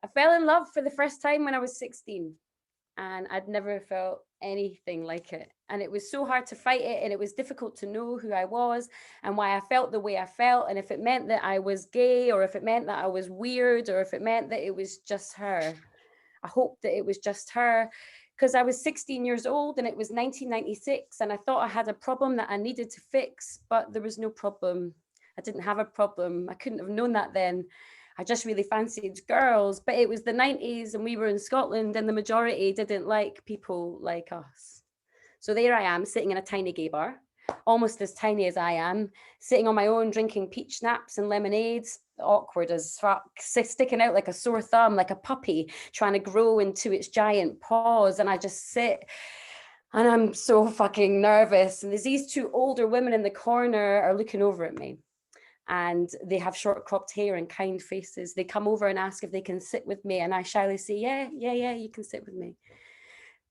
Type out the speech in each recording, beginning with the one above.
I fell in love for the first time when I was 16, and I'd never felt anything like it. And it was so hard to fight it, and it was difficult to know who I was and why I felt the way I felt, and if it meant that I was gay, or if it meant that I was weird, or if it meant that it was just her. I hoped that it was just her, because I was 16 years old and it was 1996, and I thought I had a problem that I needed to fix, but there was no problem. I didn't have a problem. I couldn't have known that then. I just really fancied girls, but it was the 90s and we were in Scotland and the majority didn't like people like us. So there I am sitting in a tiny gay bar, almost as tiny as I am, sitting on my own, drinking peach schnapps and lemonades, awkward as fuck, sticking out like a sore thumb, like a puppy trying to grow into its giant paws. And I just sit and I'm so fucking nervous. And there's these two older women in the corner are looking over at me. And they have short cropped hair and kind faces. They come over and ask if they can sit with me. And I shyly say, yeah, you can sit with me.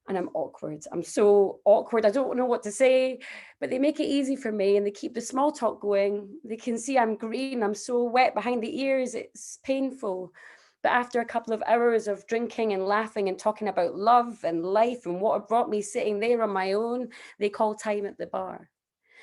And I'm awkward. I'm so awkward. I don't know what to say, but they make it easy for me and they keep the small talk going. They can see I'm green. I'm so wet behind the ears. It's painful. But after a couple of hours of drinking and laughing and talking about love and life and what brought me sitting there on my own, they call time at the bar.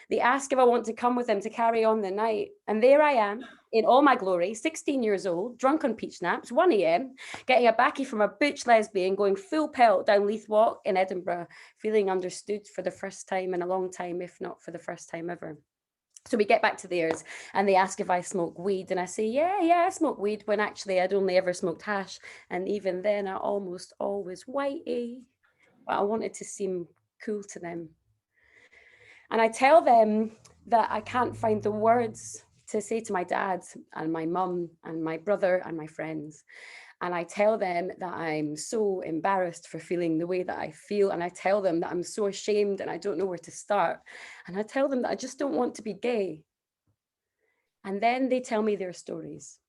They ask if I want to come with them to carry on the night. And there I am in all my glory, 16 years old, drunk on peach schnapps, 1 a.m, getting a backie from a butch lesbian, going full pelt down Leith Walk in Edinburgh, feeling understood for the first time in a long time, if not for the first time ever. So we get back to theirs and they ask if I smoke weed. And I say, yeah, I smoke weed, when actually I'd only ever smoked hash. And even then I almost always whitey. But I wanted to seem cool to them. And I tell them that I can't find the words to say to my dad and my mum and my brother and my friends. And I tell them that I'm so embarrassed for feeling the way that I feel. And I tell them that I'm so ashamed and I don't know where to start. And I tell them that I just don't want to be gay. And then they tell me their stories,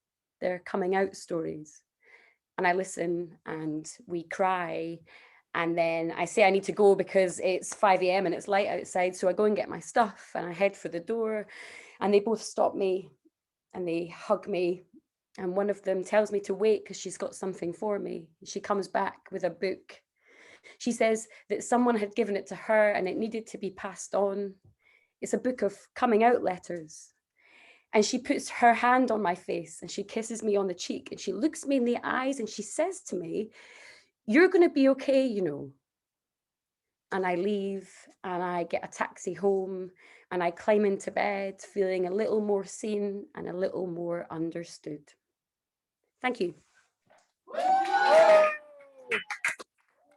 their coming out stories. And I listen and we cry. And then I say I need to go because it's 5 a.m. and it's light outside. So I go and get my stuff and I head for the door. And they both stop me and they hug me. And one of them tells me to wait because she's got something for me. She comes back with a book. She says that someone had given it to her and it needed to be passed on. It's a book of coming out letters. And she puts her hand on my face and she kisses me on the cheek and she looks me in the eyes and she says to me, "You're going to be okay, you know." And I leave and I get a taxi home and I climb into bed feeling a little more seen and a little more understood. Thank you.